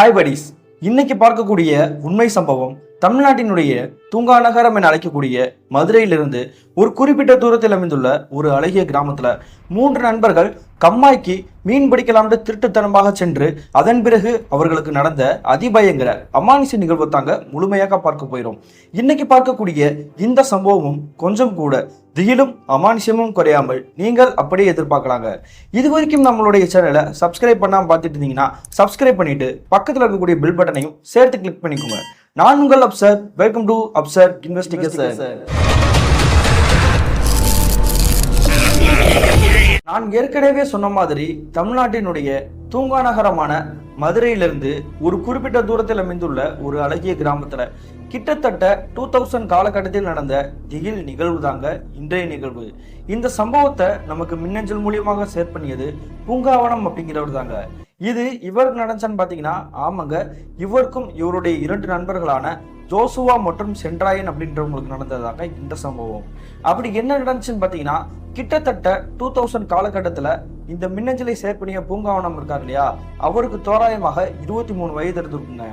Hi buddies. இன்னைக்கு பார்க்கக்கூடிய உண்மை சம்பவம் தமிழ்நாட்டினுடைய தூங்கா நகரம் என அழைக்கக்கூடிய மதுரையிலிருந்து ஒரு குறிப்பிட்ட தூரத்தில் அமைந்துள்ள ஒரு அழகிய கிராமத்துல 3 நண்பர்கள் கம்மாய்க்கு மீன் பிடிக்கலாம்னு திருட்டுத்தனமாக சென்று அதன் பிறகு அவர்களுக்கு நடந்த அதிபயங்கர அமானுஷ நிகழ்வு தாங்க முழுமையாக பார்க்க போயிடும். இன்னைக்கு பார்க்கக்கூடிய இந்த சம்பவமும் கொஞ்சம் கூட திகிலும் அமானுஷமும் குறையாமல் நீங்கள் அப்படியே எதிர்பார்க்கலாங்க. இது வரைக்கும் நம்மளுடைய சேனலை சப்ஸ்கிரைப் பண்ணாம பார்த்துட்டு இருந்தீங்கன்னா சப்ஸ்கிரைப் பண்ணிட்டு பக்கத்தில் இருக்கக்கூடிய பெல் பட்டனையும் சேர்த்து கிளிக் பண்ணிக்கோங்க. நான் உங்கள் Afsar. Welcome to Afsar investigation. நான் ஏற்கனவே சொன்ன மாதிரி தமிழ்நாட்டினுடைய தூங்கா நகரமான மதுரையிலிருந்து ஒரு குறிப்பிட்ட தூரத்தில் அமைந்துள்ள ஒரு அழகிய கிராமத்துல கிட்டத்தட்ட 2000 காலகட்டத்தில் நடந்த திகில் நிகழ்வு தாங்க இன்றைய நிகழ்வு. இந்த சம்பவத்தை நமக்கு மின்னஞ்சல் மூலியமாக ஷேர் பண்ணியது பூங்காவனம் அப்படிங்கிறவர் தாங்க. இது இவருக்கு நடந்துச்சான்னு பாத்தீங்கன்னா, ஆமாங்க, இவருக்கும் இவருடைய 2 நண்பர்களான ஜோசுவா மற்றும் சென்ட்ராயன் அப்படின்றவங்களுக்கு நடந்ததாங்க இந்த சம்பவம். அப்படி என்ன நடந்துச்சுன்னு பாத்தீங்கன்னா, கிட்டத்தட்ட 2000 காலகட்டத்துல இந்த மின்னஞ்சலை ஷேர் பண்ணிய பூங்காவனம் இருக்கார் இல்லையா, அவருக்கு தோராயமாக 23 வயது இருந்திருக்குங்க.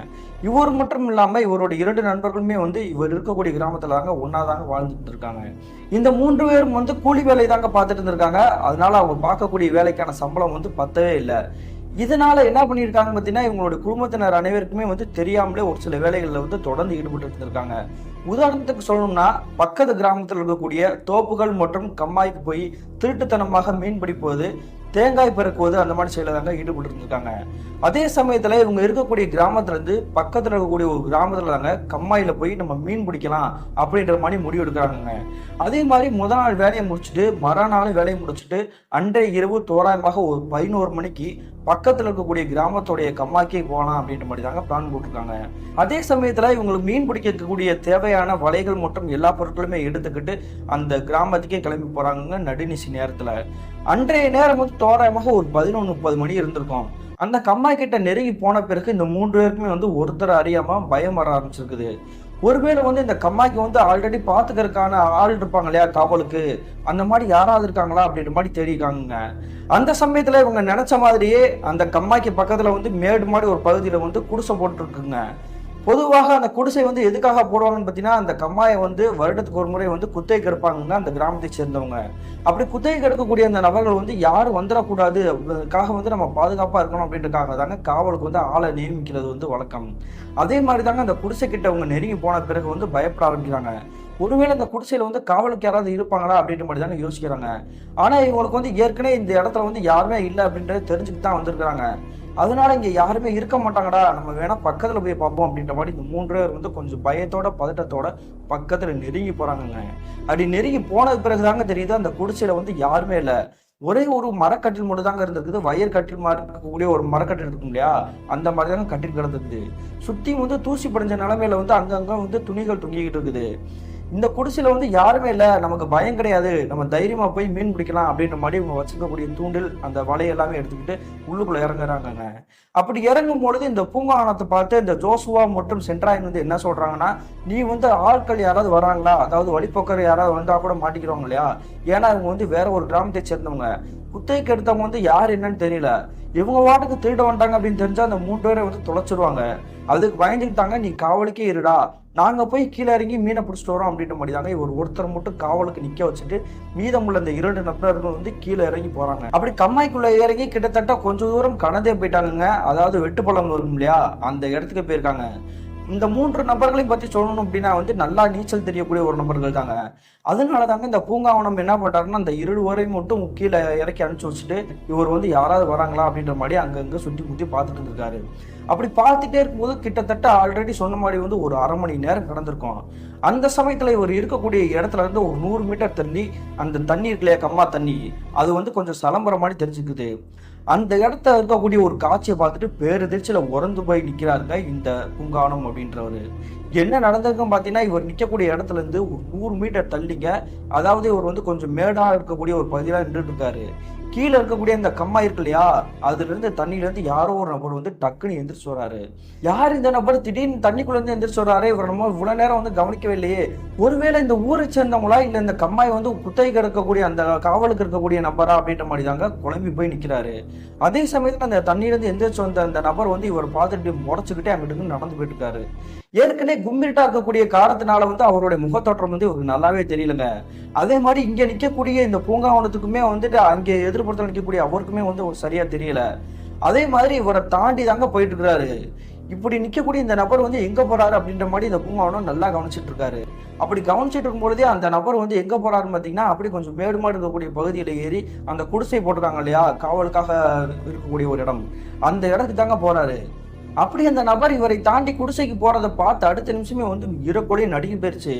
இவர் மட்டும் இல்லாம இவருடைய 2 நண்பர்களுமே இவர் இருக்கக்கூடிய கிராமத்துல தாங்க ஒன்னாதாங்க வாழ்ந்துட்டு இருக்காங்க. இந்த 3 பேரும் கூலி வேலை தாங்க பார்த்துட்டு இருந்திருக்காங்க. அதனால அவங்க பார்க்கக்கூடிய வேலைக்கான சம்பளம் பத்தவே இல்லை. இதனால என்ன பண்ணியிருக்காங்க பார்த்தீங்கன்னா, இவங்களுடைய குடும்பத்தினர் அனைவருக்குமே தெரியாமலே ஒரு சில வேலைகளில் தொடர்ந்து ஈடுபட்டு இருந்திருக்காங்க. உதாரணத்துக்கு சொல்லணும்னா, பக்கத்து கிராமத்தில் இருக்கக்கூடிய தோப்புகள் மற்றும் கம்மாய்க்கு போய் திருட்டுத்தனமாக மீன் பிடிப்பது, தேங்காய் பெருக்குவது, அந்த மாதிரி செயல தாங்க ஈடுபட்டு இருந்திருக்காங்க. அதே சமயத்துல இவங்க இருக்கக்கூடிய கிராமத்துல இருந்து பக்கத்துல இருக்கக்கூடிய ஒரு கிராமத்துல தாங்க கம்மாயில போய் நம்ம மீன் பிடிக்கலாம் அப்படின்ற மாதிரி முடிவு எடுக்கிறாங்க. அதே மாதிரி முதல் நாள் வேலையை முடிச்சுட்டு மறுநாள் வேலையை முடிச்சுட்டு அன்றைய இரவு தோராயமாக ஒரு 11 மணிக்கு பக்கத்துல இருக்கக்கூடிய கிராமத்துடைய கம்மாக்கே போகலாம் அப்படின்ற மாதிரி தாங்க பிளான் போட்டிருக்காங்க. அதே சமயத்துல இவங்களுக்கு மீன் பிடிக்கக்கூடிய தேவையான வலைகள் மற்றும் எல்லா பொருட்களுமே எடுத்துக்கிட்டு அந்த கிராமத்துக்கே கிளம்பி போறாங்க நடுநிசி நேரத்துல. அன்றைய நேரம் தோராயமாக ஒரு 11:30 மணி இருந்திருக்கும். அந்த கம்மாய் கிட்ட நெருங்கி போன பிறகு இந்த 3 பேருக்குமே ஒருத்தர் அறியாம பயம் வர ஆரம்பிச்சிருக்குது. ஒருவேளை இந்த கம்மாய்க்கு ஆல்ரெடி பாத்துக்கிறதுக்கான ஆள் இருப்பாங்க இல்லையா, காவலுக்கு, அந்த மாதிரி யாராவது இருக்காங்களா அப்படின்ற மாதிரி தேடிக்காங்க. அந்த சமயத்துல இவங்க நினைச்ச மாதிரியே அந்த கம்மாய்க்கு பக்கத்துல மேடு மாதிரி ஒரு பகுதியில குடிசை போட்டுருக்குங்க. பொதுவாக அந்த குடிசை எதுக்காக போடுவாங்கன்னு பார்த்தீங்கன்னா, அந்த கம்மாயை வருடத்துக்கு ஒரு முறை குத்தகைக்கு எடுப்பாங்க அந்த கிராமத்தை சேர்ந்தவங்க. அப்படி குத்தகைக்கு எடுக்கக்கூடிய அந்த நபர்கள் யாரும் வந்துடக்கூடாது, அதுக்காக நம்ம பாதுகாப்பாக இருக்கணும் அப்படின்றதுக்காக தாங்க காவலுக்கு ஆளை நியமிக்கிறது வழக்கம். அதே மாதிரி தாங்க அந்த குடிசை கிட்ட அவங்க நெருங்கி போன பிறகு பயப்பட ஆரம்பிக்கிறாங்க. ஒருவேளை அந்த குடிசையில காவலுக்கு யாராவது இருப்பாங்களா அப்படின்ற மாதிரி தாங்க யோசிக்கிறாங்க. ஆனா இவங்களுக்கு ஏற்கனவே இந்த இடத்துல யாருமே இல்லை அப்படின்றத தெரிஞ்சுட்டு தான் வந்திருக்கிறாங்க. அதனால இங்க யாருமே இருக்க மாட்டாங்கடா, நம்ம வேணா பக்கத்துல போய் பார்ப்போம் அப்படின்ற மாதிரி இந்த 3 பேர் கொஞ்சம் பயத்தோட பதட்டத்தோட பக்கத்துல நெருங்கி போறாங்க. அப்படி நெருங்கி போனது பிறகுதாங்க தெரியுது அந்த குடிசையில யாருமே இல்லை. ஒரே ஒரு மரக்கட்டில் மட்டும் தாங்க இருந்திருக்குது. வயர் கட்டில் மாதிரி இருக்கக்கூடிய ஒரு மரக்கட்டில் இருக்கும் இல்லையா, அந்த மாதிரி தாங்க கட்டில் கிடந்திருக்குது. சுத்தி தூசி படிஞ்ச நிலைமையில அங்கங்க துணிகள் தொங்கிக்கிட்டு இருக்குது. இந்த குடிசையில யாருமே இல்லை, நமக்கு பயம் கிடையாது, நம்ம தைரியமா போய் மீன் பிடிக்கலாம் அப்படின்ற மாதிரி இவங்க வச்சிருக்கக்கூடிய தூண்டில் அந்த வலை எல்லாமே எடுத்துக்கிட்டு உள்ளுக்குள்ள இறங்குறாங்க. அப்படி இறங்கும் பொழுது இந்த பூங்காவனத்தை பார்த்து இந்த ஜோசுவா மற்றும் சென்ட்ராயன் என்ன சொல்றாங்கன்னா, நீ ஆட்கள் யாராவது வராங்களா, அதாவது வழிபோக்கர் யாராவது வந்தா கூட மாட்டிக்கிறவங்க இல்லையா, ஏன்னா இவங்க வேற ஒரு கிராமத்தை சேர்ந்தவங்க, குத்தகைக்கு எடுத்தவங்க யார் என்னன்னு தெரியல, இவங்க வாட்டுக்கு திருட வந்துட்டாங்க அப்படின்னு தெரிஞ்சா அந்த 3 பேரை தொலைச்சிருவாங்க. அதுக்கு பயந்துக்கிட்டாங்க, நீ காவலுக்கே இருடா, நாங்க போய் கீழே இறங்கி மீனை பிடிச்சிட்டு வரோம் அப்படின்ற மாதிரி தாங்க ஒருத்தர் மட்டும் காவலுக்கு நிக்க வச்சுட்டு மீதமுள்ள இந்த 2 நபர்கள் கீழே இறங்கி போறாங்க. அப்படி கம்மாய்க்குள்ள இறங்கி கிட்டத்தட்ட கொஞ்சம் தூரம் கடந்தே போயிட்டாங்க. அதாவது வெட்டுப்பள்ளம் இருக்கும் இல்லையா, அந்த இடத்துக்கு போயிருக்காங்க. இந்த 3 நபர்களையும் பத்தி சொல்லணும் அப்படின்னா நல்லா நீச்சல் தெரியக்கூடிய ஒரு நபர்கள் தாங்க. அதனால தாங்க இந்த பூங்காவனம் என்ன பண்றாருன்னா, அந்த 2 பேரையும் மட்டும் கீழே இறக்கி அனுப்பிச்சு வச்சுட்டு இவர் யாராவது வராங்களா அப்படின்ற மாதிரி அங்கங்க சுத்தி முத்தி பார்த்துட்டு இருந்திருக்காரு. அப்படி பார்த்துட்டே இருக்கும்போது கிட்டத்தட்ட ஆல்ரெடி சொன்ன மாதிரி ஒரு 1/2 மணி நேரம் கடந்திருக்கும். அந்த சமயத்துல இவர் இருக்கக்கூடிய இடத்துல இருந்து ஒரு 100 மீட்டர் தள்ளி அந்த தண்ணி இருக்குல்லையா, கம்மா தண்ணி, அது கொஞ்சம் சலம்புற மாதிரி தெரிஞ்சுக்குது. அந்த இடத்துல இருக்கக்கூடிய ஒரு காட்சியை பார்த்துட்டு பேரெதிர்ச்சியில உறந்து போய் நிக்கிறாருங்க இந்த பூங்காவனம் அப்படின்றவரு. என்ன நடந்திருக்குன்னு பார்த்தீங்கன்னா, இவர் நிற்கக்கூடிய இடத்துல இருந்து ஒரு 100 மீட்டர் தள்ளிங்க, அதாவது இவர் கொஞ்சம் மேடா இருக்கக்கூடிய ஒரு பகுதியில நின்றுட்டு இருக்காரு. கீழே இருக்கக்கூடிய அந்த கம்மாய் இருக்கு இல்லையா, அதுல இருந்து தண்ணியில இருந்து யாரோ ஒரு நபர் வந்து டக்குன்னு எந்திரிச்சு வராரு. யார் இந்த நபர் திடீர்னு தண்ணிக்குள்ள இருந்து எந்திரிச்சு வராரு, இவர் நம்ம இவ்வளவு நேரம் வந்து கவனிக்கவே இல்லையே, ஒருவேளை இந்த ஊரை சேர்ந்தவங்களா இல்ல இந்த கம்மாய் வந்து குத்தகைக்கு இருக்கக்கூடிய அந்த காவலுக்கு இருக்கக்கூடிய நபரா அப்படின்ற மாதிரி தாங்க குழம்பி போய் நிக்கிறாரு. அதே சமயத்துல அந்த தண்ணியில இருந்து எந்திரிச்சு வந்த அந்த நபர் வந்து இவர் பார்த்துட்டு முறைச்சுக்கிட்டே அங்கிட்டு நடந்து போயிட்டு இருக்காரு. ஏற்கனவே கும்மிட்டா இருக்கக்கூடிய காரணத்தினால வந்து அவருடைய முகத்தோற்றம் வந்து இவருக்கு நல்லாவே தெரியலங்க. அதே மாதிரி இங்க நிக்கக்கூடிய இந்த பூங்காவனத்துக்குமே வந்துட்டு அங்கே எதிர்ப்புறத்தில் நிற்கக்கூடிய அவருக்குமே வந்து ஒரு சரியா தெரியல. அதே மாதிரி இவரை தாண்டி தாங்க போயிட்டு இருக்கிறாரு. இப்படி நிக்கக்கூடிய இந்த நபர் வந்து எங்க போறாரு அப்படின்ற மாதிரி இந்த பூங்காவனம் நல்லா கவனிச்சிட்டு இருக்காரு. அப்படி கவனிச்சிட்டு இருக்கும் பொழுதே அந்த நபர் வந்து எங்க போறாருன்னு பாத்தீங்கன்னா, அப்படி கொஞ்சம் மேடு மாடு இருக்கக்கூடிய பகுதியில ஏறி அந்த குடிசை போட்டிருக்காங்க இல்லையா, காவலுக்காக இருக்கக்கூடிய ஒரு இடம், அந்த இடத்துக்கு தாங்க போறாரு. அப்படி அந்த நபர் இவரை தாண்டி குடிசைக்கு போறதை பார்த்து அடுத்த நிமிஷமே வந்து இறக்கொலையும் நடுங்கி போயிருச்சு.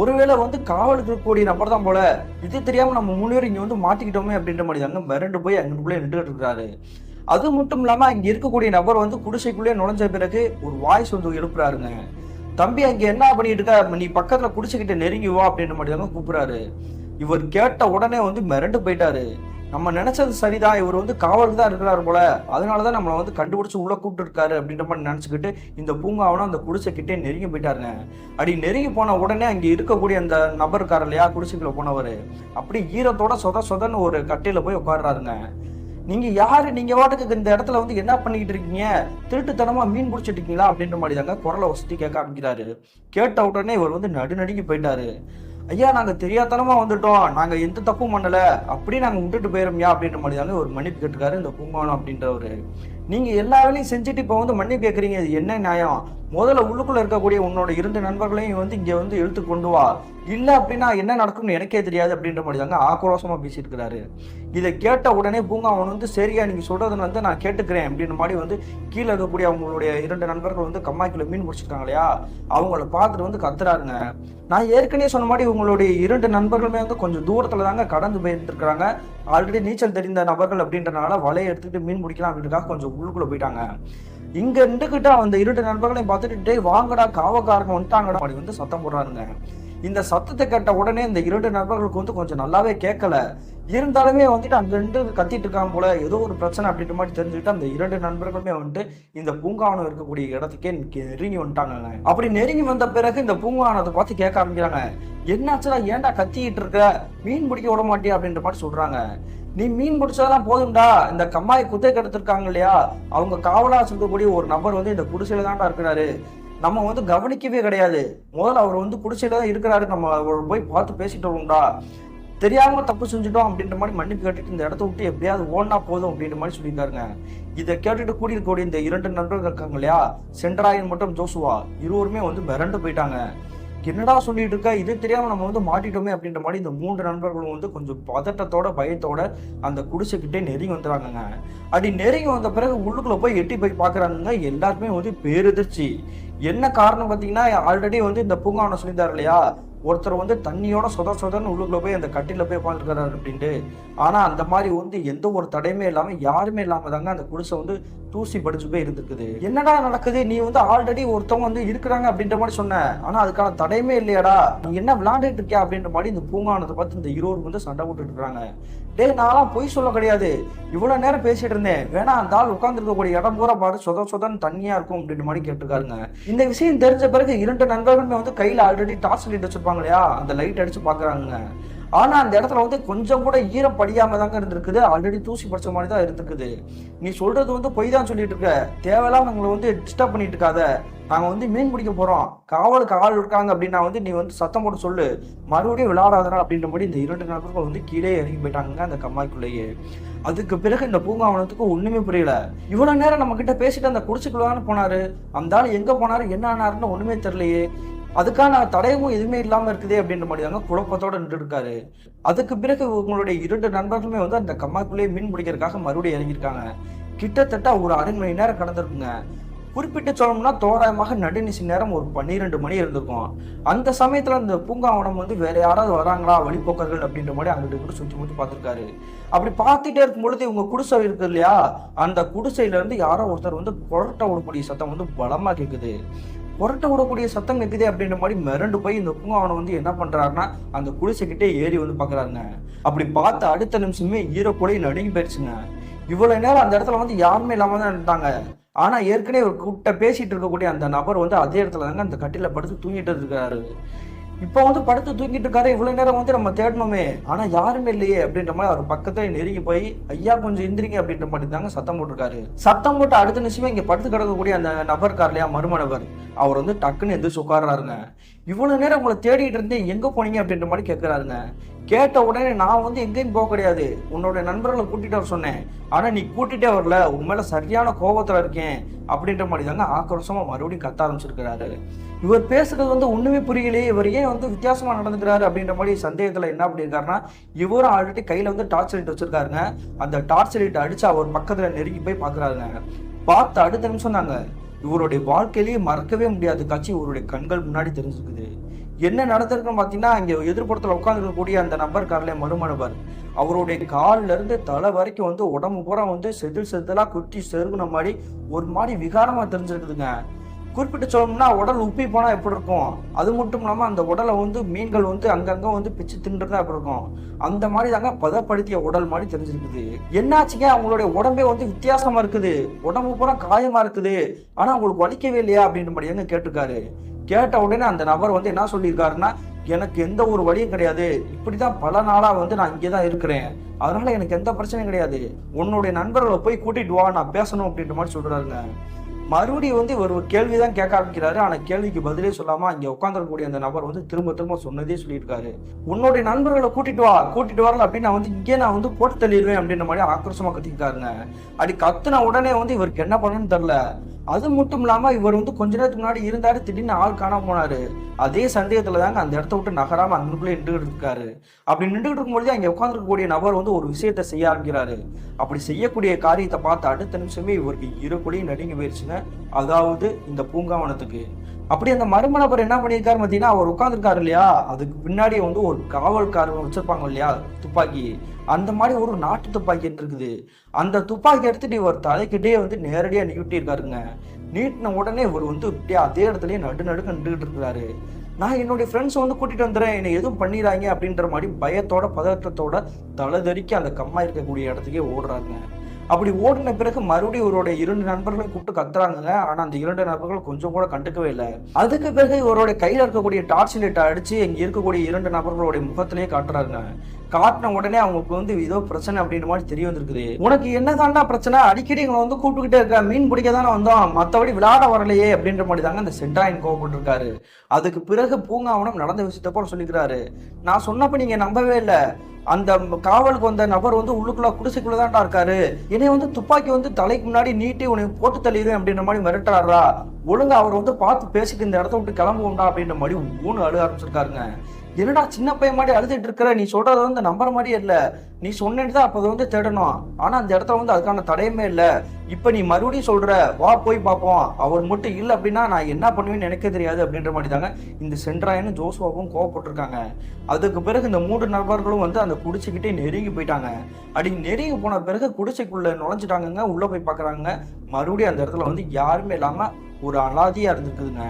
ஒருவேளை வந்து காவலுக்கு இருக்கக்கூடிய நபர் தான் போல, இது தெரியாம நம்ம முன்னேறி இங்க வந்து மாட்டிக்கிட்டோமே அப்படின்ற மாதிரி தாங்க மிரண்டு போய் அங்குள்ளே நின்றுட்டு இருக்காரு. அது மட்டும் இல்லாம அங்க இருக்கக்கூடிய நபர் வந்து குடிசைக்குள்ளே நுழைஞ்ச பிறகு ஒரு வாய்ஸ் வந்து எழுப்புறாருங்க. தம்பி அங்க என்ன பண்ணிட்டு இருக்க, நீ பக்கத்துல குடிச்சுக்கிட்ட நெருங்கி வா அப்படின்ற மாதிரி தாங்க கூப்பிடுறாரு. இவர் கேட்ட உடனே வந்து மிரண்டு போயிட்டாரு. நம்ம நினைச்சது சரிதான், இவர் வந்து காவலுக்கு தான் இருக்கிறாரு போல, அதனாலதான் நம்மளை வந்து கண்டுபிடிச்சு உள்ள கூப்பிட்டு இருக்காரு அப்படின்ற மாதிரி நினைச்சுக்கிட்டு இந்த பூங்காவனம் அந்த குடிசைக்கிட்டே நெருங்கி போயிட்டாருங்க. அப்படி நெருங்கி போன உடனே அங்க இருக்கக்கூடிய அந்த நபர் இருக்காரு இல்லையா, குடிசைக்குள்ள போனவர், அப்படி ஈரத்தோட சொதன்னு ஒரு கட்டையில போய் உட்காடுறாருங்க. நீங்க யாரு, நீங்க வாட்டுக்கு இந்த இடத்துல வந்து என்ன பண்ணிக்கிட்டு இருக்கீங்க, திருட்டுத்தனமா மீன் பிடிச்சிட்டு இருக்கீங்களா அப்படின்ற மாதிரி தாங்க குரலை வசதி கேட்க ஆரம்பிக்கிறாரு. கேட்ட உடனே இவர் வந்து நடுநடுங்கி போயிட்டாரு. ஐயா நாங்க தெரியாதனமா வந்துட்டோம், நாங்க எந்த தப்பும் பண்ணல, அப்படி நாங்க விட்டுட்டு போயிரோம்யா அப்படின்ற மாதிரி தாங்க ஒரு மன்னிப்பு கேட்டுக்காரு இந்த பூங்காவனம் அப்படின்றவரு. நீங்க எல்லா வேலையும் செஞ்சுட்டு இப்ப வந்து மன்னிப்பு கேட்கறீங்க, இது என்ன நியாயம்? முதல்ல உள்ளுக்குள்ள இருக்கக்கூடிய உன்னோட 2 நண்பர்களையும் வந்து இங்க வந்து இழுத்து கொண்டு வா, இல்ல அப்படின்னா என்ன நடக்கும்னு எனக்கே தெரியாது அப்படின்ற மாதிரி தாங்க ஆக்ரோஷமா பேசிட்டு இருக்கிறாரு. இதை கேட்ட உடனே பூங்காவன் வந்து சரியா நீங்க சொல்றது வந்து நான் கேட்டுக்கிறேன் அப்படின்ற மாதிரி வந்து கீழே இருக்கக்கூடிய அவங்களுடைய 2 நண்பர்கள் வந்து கம்மாய்க்குள்ள மீன் பிடிச்சிருக்காங்க இல்லையா, அவங்கள பார்த்துட்டு வந்து கத்துறாருங்க. நான் ஏற்கனவே சொன்ன மாதிரி உங்களுடைய 2 நண்பர்களுமே வந்து கொஞ்சம் தூரத்துல தாங்க கடந்து போயிட்டு இருக்கிறாங்க. ஆல்ரெடி நீச்சல் தெரிந்த நபர்கள் அப்படின்றனால வலையை எடுத்துக்கிட்டு மீன் பிடிக்கலாம் அப்படின்றதுக்காக கொஞ்சம் உள்ளுக்குள்ள போயிட்டாங்க. இங்க இருந்துகிட்ட அந்த 2 நண்பர்களையும் பார்த்துட்டு டே வாங்கடா காவக்காரங்க வந்துட்டாங்கடா அப்படி வந்து சத்தம் போடுறாருங்க. இந்த சத்தத்தை கேட்ட உடனே இந்த 2 நண்பர்களுக்கு வந்து கொஞ்சம் நல்லாவே கேட்கல. இருந்தாலுமே வந்துட்டு அங்க 2 கத்திட்டு இருக்காங்க போல, ஏதோ ஒரு பிரச்சனை அப்படின்ற மாதிரி தெரிஞ்சுக்கிட்டு அந்த 2 நண்பர்களுமே வந்துட்டு இந்த பூங்காவனம் இருக்கக்கூடிய இடத்துக்கே நெருங்கி வந்துட்டாங்க. அப்படி நெருங்கி வந்த பிறகு இந்த பூங்காவனத்தை பார்த்து கேட்க ஆரம்பிக்கிறாங்க, என்னாச்சுடா ஏன்டா கத்திக்கிட்டு இருக்க, மீன் பிடிக்க விட மாட்டியா அப்படின்ற மாதிரி சொல்றாங்க. நீ மீன் பிடிச்சதெல்லாம் போதும்டா, இந்த கம்மாய் குத்தை கெடுத்திருக்காங்க இல்லையா, அவங்க காவலா சொல்லக்கூடிய ஒரு நபர் வந்து இந்த குடிசையில தான்டா இருக்கிறாரு, நம்ம வந்து கவனிக்கவே கிடையாது, முதல்ல அவர் வந்து குடிசையில தான் இருக்கிறாரு, நம்ம அவர் போய் பார்த்து பேசிட்டு வருவோம்டா, தெரியாம தப்பு செஞ்சுட்டோம் அப்படின்ற மாதிரி மன்னிப்பு கேட்டுட்டு இந்த இடத்த விட்டு எப்படியாவது ஓடனா போதும் அப்படின்ற மாதிரி சொல்லியிருக்காருங்க. இதை கேட்டுட்டு கூடியிருக்கக்கூடிய இந்த 2 நண்பர்கள் இருக்காங்க இல்லையா, சென்ட்ராயன் மற்றும் ஜோசுவா, இருவருமே வந்து மிரண்டு போயிட்டாங்க. என்னடா சொல்லிட்டு இருக்க, இது தெரியாம நம்ம வந்து மாட்டிட்டோமே அப்படின்ற மாதிரி இந்த 3 நண்பர்களும் வந்து கொஞ்சம் பதட்டத்தோட பயத்தோட அந்த குடிசைக்கிட்டே நெருங்கி வந்துடுறாங்கங்க. அப்படி நெருங்கி வந்த பிறகு உள்ளுக்குள்ள போய் எட்டி போய் பாக்குறாங்க. எல்லாருமே வந்து பேரெதிர்ச்சி. என்ன காரணம் பாத்தீங்கன்னா, ஆல்ரெடி வந்து இந்த பூங்காவனம் சொல்லியிருந்தாரு இல்லையா, ஒருத்தர் வந்து தண்ணியோட சொதன்னு உள்ளுக்குள்ள போய் அந்த கட்டில போய் உட்காந்துருக்காரு அப்படின்ட்டு. ஆனா அந்த மாதிரி வந்து எந்த ஒரு தடையுமே இல்லாம யாருமே இல்லாம தாங்க அந்த குடிசை வந்து தூசி படிச்சு போய் இருந்திருக்குது. என்னடா நடக்குது, நீ வந்து ஆல்ரெடி ஒருத்தவங்க வந்து இருக்கிறாங்க அப்படின்ற மாதிரி சொன்ன, ஆனா அதுக்கான தடையுமே இல்லையாடா, நீ என்ன விளையாண்டுட்டு இருக்கியா அப்படின்ற மாதிரி இந்த பூங்காவனத்தை பார்த்து இந்த இருவரும் வந்து சண்டை போட்டுட்டு இருக்காங்க. டே நான்லாம் பொய் சொல்ல கிடையாது, இவ்வளவு நேரம் பேசிட்டு இருந்தேன், வேணா அந்த ஆள் உட்கார்ந்து இருக்கக்கூடிய இடம் பூரா பாரு சொதன்னு தண்ணியா இருக்கும் அப்படின்ற மாதிரி கேட்டுருக்காருங்க. இந்த விஷயம் தெரிஞ்ச பிறகு 2 நண்பர்களுமே வந்து கையில ஆல்ரெடி டார்ச் லைட் வச்சிருப்பாங்க இல்லையா, அந்த லைட் அடிச்சு பாக்குறாங்க. ஆனா அந்த இடத்துல வந்து கொஞ்சம் கூட ஈரம் படியாம தாங்க இருந்திருக்குது, ஆல்ரெடி தூசி படிச்ச மாதிரி தான் இருந்திருக்குது. நீ சொல்றது வந்து பொய் தான் சொல்லிட்டு இருக்க, தேவையில்லாம உங்களை வந்து டிஸ்டர்ப் பண்ணிட்டு இருக்காத, நாங்க வந்து மீன் பிடிக்க போறோம், காவலுக்கு ஆள் இருக்காங்க அப்படின்னா வந்து நீ வந்து சத்தம் போட்டு சொல்லு, மறுபடியும் விளையாடாதா அப்படின்ற மாதிரி இந்த 2 நபர்கள் வந்து கீழே இறங்கி போயிட்டாங்க அந்த கம்மாய்க்குள்ளேயே. அதுக்கு பிறகு இந்த பூங்காவனத்துக்கு ஒண்ணுமே புரியல. இவ்வளவு நேரம் நம்ம கிட்ட பேசிட்டு அந்த குடிச்சுக்குள்ளான்னு போனாரு, அந்த ஆள் எங்க போனாரு என்ன ஆனாருன்னு ஒண்ணுமே தெரியலையே, அதுக்கான தடயமும் எதுவுமே இல்லாம இருக்குதே அப்படின்ற மாதிரி தாங்க குழப்பத்தோட நின்று இருக்காரு. அதுக்கு பிறகு உங்களுடைய 2 நண்பர்களுமே வந்து அந்த கம்மாய்க்குள்ளேயே மீன் பிடிக்கிறதுக்காக மறுபடியும் இறங்கியிருக்காங்க. கிட்டத்தட்ட ஒரு அரை மணி நேரம் கடந்திருக்குங்க. குறிப்பிட்டு சொல்லணும்னா தோராயமாக நடுநிசி நேரம் ஒரு 12 மணி இருந்திருக்கும். அந்த சமயத்துல அந்த பூங்காவனம் வந்து வேற யாராவது வராங்களா வழிபோக்கர்கள் அப்படின்ற மாதிரி அங்கிட்டு கூட சுற்றி முற்றி பார்த்துருக்காரு. அப்படி பார்த்துட்டே இருக்கும் பொழுது இவங்க குடிசை இருக்கு இல்லையா, அந்த குடிசையில இருந்து யாரோ ஒருத்தர் வந்து புரட்ட விடக்கூடிய சத்தம் வந்து பலமா கேட்குது. புரட்ட விடக்கூடிய சத்தம் கேட்குதே அப்படின்ற மாதிரி மிரண்டு போய் இந்த பூங்காவனம் வந்து என்ன பண்றாருன்னா அந்த குடிசைக்கிட்டே ஏறி வந்து பாக்குறாருங்க. அப்படி பார்த்த அடுத்த நிமிஷமே ஈரக்குலையை நடுங்கி போயிடுச்சுங்க. இவ்வளவு நேரம் அந்த இடத்துல வந்து யாருமே இல்லாம தான் இருந்தாங்க. ஆனா ஏற்கனவே ஒரு கூட்ட பேசிட்டு இருக்கக்கூடிய அந்த நபர் வந்து அதே இடத்துல தாங்க அந்த கட்டில படுத்து தூங்கிட்டு இருக்காரு. இப்போ வந்து படுத்து தூங்கிட்டு இருக்காரு. இவ்வளவு நேரம் வந்து நம்ம தேடணுமே, ஆனா யாருமே இல்லையே அப்படின்ற மாதிரி அவர் பக்கத்துல நெருங்கி போய் ஐயா கொஞ்சம் எந்திரிங்க அப்படின்ற மாதிரி தாங்க சத்தம் போட்டிருக்காரு. சத்தம் போட்டு அடுத்த நிமிஷமே இங்க படுத்து கிடக்கக்கூடிய அந்த நபர் இருக்கார் இல்லையா, மர்ம நபர், அவர் வந்து டக்குன்னு எந்திரிச்சு உட்கார்றாருங்க. இவ்வளவு நேரம் உங்களை தேடிட்டு இருந்தேன், எங்க போனீங்க அப்படின்ற மாதிரி கேட்கிறாருங்க. கேட்ட உடனே நான் வந்து எங்கேயும் போக கிடையாது, உன்னோட நண்பர்களை கூட்டிட்டு வர சொன்னேன், ஆனா நீ கூட்டிட்டே வரல, உன் மேல சரியான கோபத்துல இருக்கேன் அப்படின்ற மாதிரி தாங்க ஆக்ரோஷமா மறுபடியும் கத்த ஆரம்பிச்சிருக்கிறாரு. இவர் பேசுறது வந்து ஒண்ணுமே புரியலையே, இவர் ஏன் வந்து வித்தியாசமா நடந்துக்கிறாரு அப்படின்ற மாதிரி சந்தேகத்துல என்ன பண்ணியிருக்காருன்னா, இவரும் ஆல்ரெடி கையில வந்து டார்ச் லைட் வச்சிருக்காருங்க. அந்த டார்ச் லைட் அடிச்சு அவர் பக்கத்துல நெருங்கி போய் பாக்குறாருங்க. பார்த்து அடுத்த நிமிஷம் தாங்க இவருடைய வாழ்க்கையிலேயே மறக்கவே முடியாத காட்சி இவருடைய கண்கள் முன்னாடி தெரிஞ்சுக்குது. என்ன நடந்திருக்குன்னு பாத்தீங்கன்னா, இங்க எதிர்ப்புறத்துல உட்காந்துருக்கக்கூடிய அந்த நபர் கார்ல மர்ம நபர், அவருடைய காலில இருந்து தலை வரைக்கும் வந்து உடம்பு பூரா வந்து செதில் செதிலா குத்தி செருகுன மாதிரி ஒரு மாதிரி விகாரமா தெரிஞ்சிருக்குதுங்க. குறிப்பிட்டு சொல்லணும்னா உடல் உப்பி போனா எப்படி இருக்கும், அது மட்டும் இல்லாம அந்த உடலை வந்து மீன்கள் வந்து அங்கங்க வந்து பிச்சு தின்றதா எப்படி இருக்கும், அந்த மாதிரி தாங்க பதப்படுத்திய உடல் மாதிரி தெரிஞ்சிருக்குது. என்னாச்சுங்க, அவங்களுடைய உடம்பே வந்து வித்தியாசமா இருக்குது, உடம்பு பூரா காயமா இருக்குது, ஆனா அவங்களுக்கு வலிக்கவே இல்லையா அப்படின்ற மாதிரி எங்க கேட்டிருக்காரு. கேட்ட உடனே அந்த நபர் வந்து என்ன சொல்லியிருக்காருன்னா, எனக்கு எந்த ஒரு வழியும் கிடையாது, இப்படிதான் பல நாளா வந்து நான் இங்கேதான் இருக்கிறேன், அதனால எனக்கு எந்த பிரச்சனையும் கிடையாது, உன்னுடைய நண்பர்களை போய் கூட்டிட்டு வா, நான் பேசணும் அப்படின்ற மாதிரி சொல்றாருங்க. மறுபடியும் வந்து ஒரு கேள்விதான் கேட்க ஆரம்பிக்கிறாரு. ஆனா கேள்விக்கு பதிலே சொல்லாம அங்க உட்காந்துருக்கக்கூடிய அந்த நபர் வந்து திரும்ப திரும்ப சொன்னதே சொல்லியிருக்காரு. உன்னுடைய நண்பர்களை கூட்டிட்டு வரல அப்படின்னு நான் வந்து இங்கே நான் வந்து போட்டு தள்ளிடுவேன் அப்படின்ற மாதிரி ஆக்ரோஷமா கத்திக்கிட்டாருங்க. அப்படி கத்துன உடனே வந்து இவருக்கு என்ன பண்ணணும்னு தெரியல. அது மட்டும் இல்லாம இவர் வந்து கொஞ்ச நேரத்துக்கு முன்னாடி இருந்தாரு, திடீர்னு ஆள் காணாம போனாரு. அதே சந்தேகத்துல தாங்க அந்த இடத்த விட்டு நகராம அங்குள்ளே நின்றுகிட்டு இருக்காரு. அப்படி நின்றுகிட்டு இருக்கும்பொழுது அங்க உட்காந்துருக்கக்கூடிய நபர் வந்து ஒரு விஷயத்த செய்ய ஆரம்பிக்கிறாரு. அப்படி செய்யக்கூடிய காரியத்தை பார்த்து அடுத்த நிமிஷமே இவருக்கு இருக்குள்ளேயும் நடுங்கி போயிடுச்சுங்க. அதாவது இந்த பூங்காவனத்துக்கு. அப்படி அந்த மர்ம நபர் என்ன பண்ணியிருக்காரு பார்த்தீங்கன்னா, அவர் உட்காந்துருக்காரு இல்லையா, அதுக்கு பின்னாடி வந்து ஒரு காவல்காரர் வச்சிருப்பாங்க இல்லையா துப்பாக்கி, அந்த மாதிரி ஒரு நாட்டு துப்பாக்கி இருக்குது. அந்த துப்பாக்கி எடுத்துட்டு இவர் தலைக்கிட்டே வந்து நேரடியா நீட்டி இருக்காருங்க. நீட்டின உடனே இவர் வந்து இப்படியே அதே இடத்துலயே நடுநடுக்க நின்றுகிட்டு இருக்கிறாரு. நான் என்னுடைய ஃப்ரெண்ட்ஸ் வந்து கூட்டிட்டு வந்துடுறேன், என்னை எதுவும் பண்ணிடுறாங்க அப்படின்ற மாதிரி பயத்தோட பதற்றத்தோட தலைதறிக்க அந்த கம்மா இருக்கக்கூடிய இடத்துக்கே ஓடுறாருங்க. அப்படி ஓடின பிறகு மறுபடியும் இவருடைய 2 நண்பர்களும் கூப்பிட்டு கத்துறாங்க. ஆனா அந்த 2 நண்பர்கள் கொஞ்சம் கூட கண்டுக்கவே இல்லை. அதுக்கு பிறகு இவருடைய கையில இருக்கக்கூடிய டார்ச் லைட் அடிச்சு இங்க இருக்கக்கூடிய 2 நபர்களுடைய முகத்திலேயே காட்டுறாங்க. காட்டின உடனே அவங்களுக்கு வந்து ஏதோ பிரச்சனை அப்படின்ற மாதிரி தெரிய வந்திருக்குது. உனக்கு என்னதான்டா பிரச்சனை, அடிக்கடி எங்களை வந்து கூப்பிட்டுக்கிட்டே இருக்க, மீன் பிடிக்க தானே வந்தோம், மற்றபடி விளையாட வரலையே அப்படின்ற மாதிரி தாங்க அந்த சென்ட்ராயன் கோவப்பட்டு இருக்காரு. அதுக்கு பிறகு பூங்காவனம் நடந்த விஷயத்த போல சொல்லிக்கிறாரு. நான் சொன்னப்ப நீங்க நம்பவே இல்லை, அந்த காவலுக்கு வந்த நபர் வந்து உள்ளுக்குள்ள குடிசைக்குள்ளதான்டா இருக்காரு, என்னை வந்து துப்பாக்கி வந்து தலைக்கு முன்னாடி நீட்டி உனக்கு போட்டு தள்ளிடுவேன் அப்படின்ற மாதிரி மிரட்டுறாரா, ஒழுங்கா அவர் வந்து பார்த்து பேசிட்டு இந்த இடத்த விட்டு கிளம்புவோம்டா அப்படின்ற மாதிரி ஊன்னு அழுக ஆரம்பிச்சிருக்காருங்க. என்னடா சின்ன பையன் மாதிரி அழுதுட்டு இருக்கிற, நீ சொல்றது வந்து நம்புற மாதிரியே இல்லை, நீ சொன்னேன்னு தான் அப்போ வந்து தேடணும், ஆனா அந்த இடத்துல வந்து அதுக்கான தடையுமே இல்லை, இப்ப நீ மறுபடியும் சொல்ற வா போய் பார்ப்போம், அவர் மட்டும் இல்லை அப்படின்னா நான் என்ன பண்ணுவேன்னு எனக்கே தெரியாது அப்படின்ற மாதிரி தாங்க இந்த சென்ட்ராயனும் ஜோசுவாவும் கோவப்பட்டிருக்காங்க. அதுக்கு பிறகு இந்த 3 நபர்களும் வந்து அந்த குடிசைக்கிட்டே நெருங்கி போயிட்டாங்க. அப்படி நெருங்கி போன பிறகு குடிசைக்குள்ள நுழைஞ்சிட்டாங்க. உள்ள போய் பாக்குறாங்க, மறுபடியும் அந்த இடத்துல வந்து யாருமே இல்லாம ஒரு அலாதியா இருந்துருக்குதுங்க.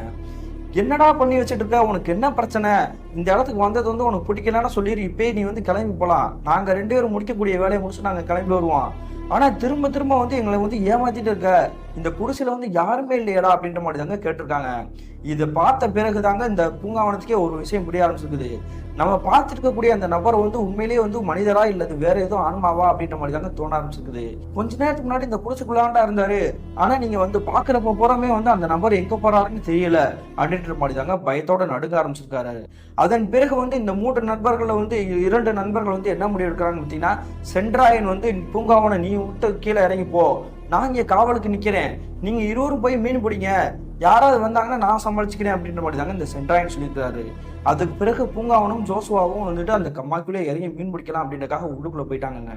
என்னடா பண்ணி வச்சுட்டு இருக்க, உனக்கு என்ன பிரச்சனை, இந்த இடத்துக்கு வந்தது வந்து உனக்கு பிடிக்கலன்னா சொல்லிடு, இப்பயே நீ வந்து கிளம்பி போலாம், நாங்க 2 பேரும் முடிக்கக்கூடிய வேலையை முடிச்சு நாங்க கிளம்பி வருவோம், ஆனா திரும்ப திரும்ப வந்து எங்களை வந்து ஏமாத்திட்டு இருக்க, இந்த குடிசையில வந்து யாருமே இல்லையடா அப்படின்ற மாதிரி தாங்க கேட்டிருக்காங்க. இதை பார்த்த பிறகு தாங்க இந்த பூங்காவனத்துக்கே ஒரு விஷயம் புரிய ஆரம்பிச்சிருக்குது. நம்ம பார்த்துருக்கக்கூடிய அந்த நபர் வந்து உண்மையிலேயே வந்து மனிதரா இல்லது வேற ஏதோ ஆன்மாவா அப்படின்ற மாதிரி தாங்க தோண ஆரம்பிச்சிருக்குது. கொஞ்ச நேரத்துக்கு முன்னாடி இந்த குடிசைக்குள்ளாண்டா இருந்தாரு, ஆனா நீங்க வந்து பாக்குறப்ப போறமே வந்து அந்த நபர் எங்க போறாருன்னு தெரியல அப்படின்ற மாதிரி தாங்க பயத்தோட நடுங்க ஆரம்பிச்சிருக்காரு. அதன் பிறகு வந்து இந்த 3 நண்பர்களை வந்து 2 நண்பர்கள் வந்து என்ன முடிவு எடுக்கிறாங்க பார்த்தீங்கன்னா, சென்ட்ராயன் வந்து பூங்காவனை நீ விட்டு கீழே இறங்கி போ, நான் இங்க காவலுக்கு நிக்கிறேன், நீங்க இருவரும் போய் மீன் பிடிங்க, யாராவது வந்தாங்கன்னா நான் சமாளிச்சுக்கிறேன் அப்படின்ற மாதிரி தாங்க இந்த சென்ட்ராயன் சொல்லியிருக்காரு. அதுக்கு பிறகு பூங்காவனும் ஜோசுவாவும் வந்துட்டு அந்த கம்மாக்குள்ளே இறங்கி மீன் பிடிக்கலாம் அப்படின்றக்காக உள்ளுக்குள்ள போயிட்டாங்க.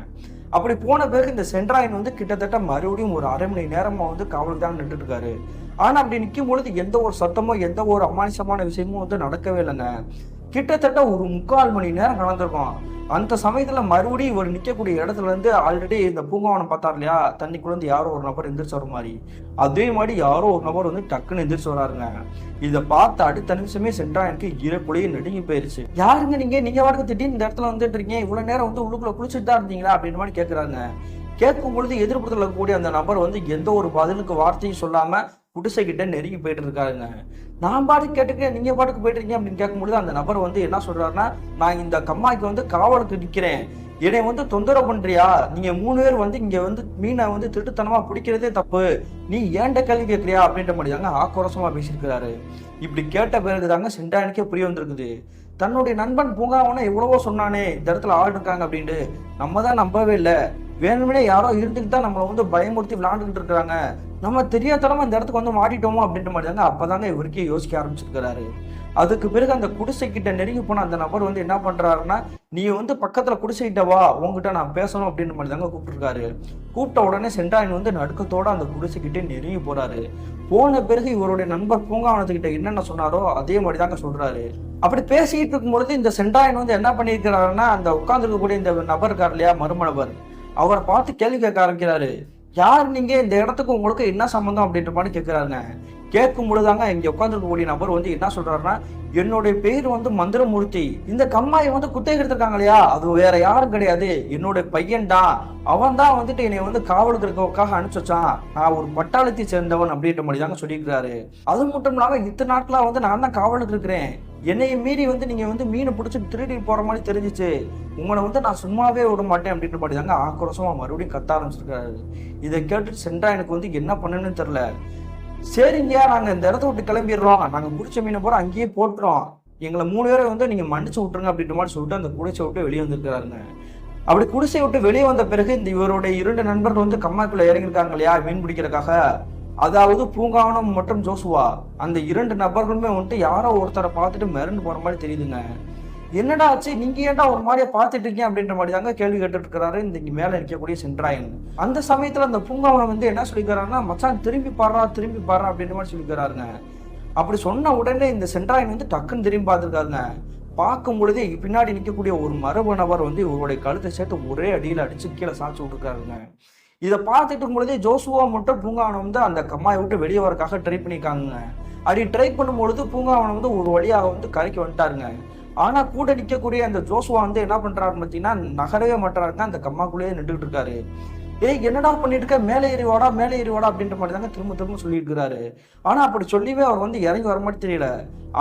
அப்படி போன பிறகு இந்த சென்ட்ராயன் வந்து கிட்டத்தட்ட மறுபடியும் ஒரு அரை மணி நேரமா வந்து காவலுக்கு தான் நின்றுட்டு இருக்காரு. ஆனா அப்படி நிற்கும் பொழுது எந்த ஒரு சத்தமோ எந்த ஒரு அமானுஷமான விஷயமும் வந்து நடக்கவே இல்லைங்க. கிட்டத்தட்ட ஒரு 3/4 மணி நேரம் கடந்திருக்கும். அந்த சமயத்துல மறுபடியும் இவர் நிக்கக்கூடிய இடத்துல இருந்து ஆல்ரெடி இந்த பூங்காவனம் பார்த்தார் இல்லையா, தண்ணிக்குள்ள இருந்து யாரோ ஒரு நபர் எந்திரிச்சு வர மாதிரி, அதே மாதிரி யாரோ ஒரு நபர் வந்து டக்குன்னு எந்திரிச்சு வராருங்க. இதை பார்த்து அடுத்த நிமிஷமே சென்ட்ராயனுக்கு இறக்குள்ளேயே நடுங்கி போயிருச்சு. யாருங்க நீங்க வாடகை திடீர்னு இந்த இடத்துல வந்துட்டு இருக்கீங்க, இவ்வளவு நேரம் வந்து உள்ளுக்குள்ள குளிச்சுட்டு தான் இருந்தீங்களா அப்படின்ற மாதிரி கேட்கறாங்க. கேட்கும் பொழுது எதிர்ப்புறத்துல இருக்கக்கூடிய அந்த நபர் வந்து எந்த ஒரு பதிலுக்கு வார்த்தையும் சொல்லாம குடிசை கிட்ட நெருங்கி போயிட்டு இருக்காருங்க. நான் பாட்டுக்கு கேட்டுக்கிறேன், நீங்க பாட்டுக்கு போயிட்டு இருக்கீங்க அப்படின்னு கேட்கும்பொழுது அந்த நபர் வந்து என்ன சொல்றாருன்னா, நான் இந்த கம்மாய்க்கு வந்து காவலுக்கு நிக்கிறேன், என்னை வந்து தொந்தரவு பண்றியா, நீங்க 3 பேர் வந்து இங்க வந்து மீனை வந்து திட்டுத்தனமா பிடிக்கிறதே தப்பு, நீ ஏன்ட கேள்வி கேட்கறியா அப்படின்ற மாதிரி தாங்க ஆக்ரோஷமா பேசியிருக்கிறாரு. இப்படி கேட்ட பிறகு தாங்க சென்ட்ராயனுக்கே புரிய வந்திருக்குது. தன்னுடைய நண்பன் பூங்காவன எவ்வளவோ சொன்னானே இந்த இடத்துல ஆள் இருக்காங்க அப்படின்ட்டு, நம்ம தான் நம்பவே இல்லை, வேணுமே யாரோ இருந்துட்டு தான் நம்மளை வந்து பயமுறுத்தி விளையாண்டுட்டு இருக்காங்க, நம்ம தெரியாதனமா இந்த இடத்துக்கு வந்து மாட்டிட்டோமோ அப்படின்ற மாதிரி தாங்க அப்பதாங்க இவருக்கே யோசிக்க ஆரம்பிச்சிருக்கிறாரு. அதுக்கு பிறகு அந்த குடிசை கிட்ட நெருங்கி போன அந்த நபர் வந்து என்ன பண்றாருன்னா, நீ வந்து பக்கத்துல குடிசைக்கிட்ட வா, உங்ககிட்ட நான் பேசணும் அப்படின்ற மாதிரி தாங்க கூப்பிட்டுருக்காரு. கூப்பிட்ட உடனே சென்ட்ராயன் வந்து நடுக்கத்தோட அந்த குடிசைக்கிட்டே நெருங்கி போறாரு. போன பிறகு இவருடைய நண்பர் பூங்காவனத்துக்கிட்ட என்னென்ன சொன்னாரோ அதே மாதிரி தாங்க சொல்றாரு. அப்படி பேசிட்டு இருக்கும் பொழுது இந்த சென்ட்ராயன் வந்து என்ன பண்ணியிருக்கிறாருன்னா, அந்த உட்கார்ந்துருக்கக்கூடிய இந்த நபர் இருக்கார் இல்லையா, மர்ம நபர், அவரை பார்த்து கேள்வி கேட்க ஆரம்பிக்கிறாரு. யார் நீங்க, இந்த இடத்துக்கு உங்களுக்கு என்ன சம்பந்தம் அப்படின்ற மாதிரி கேட்கிறாருங்க. கேட்கும் பொழுதாங்க இங்க உட்காந்துருக்கக்கூடிய நபர் வந்து என்ன சொல்றாருன்னா, என்னுடைய பேர் வந்து மந்திரமூர்த்தி, இந்த கம்மாயை வந்து குத்தகை எடுத்திருக்காங்க இல்லையா, அது வேற யாரும் கிடையாது, என்னுடைய பையன் தான், அவன் தான் வந்துட்டு என்னை வந்து காவலுக்கு இருக்கவுக்காக அனுப்பிச்சு வச்சான், நான் ஒரு பட்டாளத்தை சேர்ந்தவன் அப்படின்ற மாதிரி தாங்க சொல்லியிருக்கிறாரு. அது மட்டும் இல்லாம இத்தனை நாட்களா வந்து நான் தான் காவலுக்கு இருக்கிறேன், என்னைய மீறி வந்து நீங்க வந்து மீனை பிடிச்சி திருடி போற மாதிரி தெரிஞ்சிச்சு, உங்களை வந்து நான் சும்மாவே விட மாட்டேன் அப்படின்ற மாதிரி தாங்க ஆக்ரோஷமா மறுபடியும் கத்த ஆரம்பிச்சிருக்காரு. இதை கேட்டுட்டு சென்ட்ராயனுக்கு வந்து என்ன பண்ணணும்னு தெரியல. சரிங்க, நாங்க இந்த இடத்த விட்டு கிளம்பிடுறோம், நாங்க பிடிச்ச மீனை போற அங்கேயே போட்டுறோம், எங்களை 3 பேரை வந்து நீங்க மன்னிச்சு விட்டுருங்க அப்படின்ற மாதிரி சொல்லிட்டு அந்த குடிசை விட்டு வெளியே வந்திருக்கிறாருங்க. அப்படி குடிசை விட்டு வெளியே வந்த பிறகு இந்த இவருடைய 2 நண்பர்கள் வந்து கம்மாய்க்குள்ள இறங்கியிருக்காங்க இல்லையா மீன் பிடிக்கிறதுக்காக, அதாவது பூங்காவனம் மற்றும் ஜோசுவா, அந்த 2 நபர்களுமே வந்துட்டு யாரோ ஒருத்தரை பார்த்துட்டு மிரண்டு போற மாதிரி தெரியுதுங்க. என்னடா ஆச்சு, நீங்க ஏன்டா ஒரு மாதிரியா பார்த்துட்டு இருக்கீங்க அப்படின்ற மாதிரி தாங்க கேள்வி கேட்டுட்டு இருக்கிறாரு இந்த இங்க மேல இருக்கக்கூடிய சென்ட்ராயன். அந்த சமயத்துல அந்த பூங்காவனம் வந்து என்ன சொல்லிக்கிறாருன்னா, மச்சான் திரும்பி பாடுறா அப்படின்ற மாதிரி சொல்லிக்கிறாருங்க. அப்படி சொன்ன உடனே இந்த சென்ட்ராயன் வந்து டக்குன்னு திரும்பி பார்த்துருக்காருங்க. பார்க்கும் பொழுதே பின்னாடி நிற்கக்கூடிய ஒரு மரபு நபர் வந்து இவருடைய கழுத்தை சேர்த்து ஒரே அடியில் அடிச்சு கீழே சாய்ச்சி விட்டுருக்காருங்க. இதை பார்த்துட்டு இருக்கும் பொழுதே ஜோசுவா மட்டும் பூங்காவனம் வந்து அந்த கம்மாயை விட்டு வெளியே வரக்காக ட்ரை பண்ணியிருக்காங்க. அப்படி ட்ரை பண்ணும்பொழுது பூங்காவனம் வந்து ஒரு வழியாக வந்து கரைக்கு வந்துட்டாருங்க. ஆனா கூட நிற்கக்கூடிய அந்த ஜோசுவா வந்து என்ன பண்றாருன்னு பார்த்தீங்கன்னா, நகரவே மாட்டாருங்க, அந்த கம்மாக்குள்ளேயே நின்றுட்டு இருக்காரு. ஏய் என்னடா பண்ணிட்டு இருக்க, மேலே ஏறி வாடா அப்படின்ற மாதிரி தாங்க திரும்ப சொல்லிட்டு இருக்கிறாரு. ஆனா அப்படி சொல்லிவே அவர் வந்து இறங்கி வர மாதிரி தெரியல.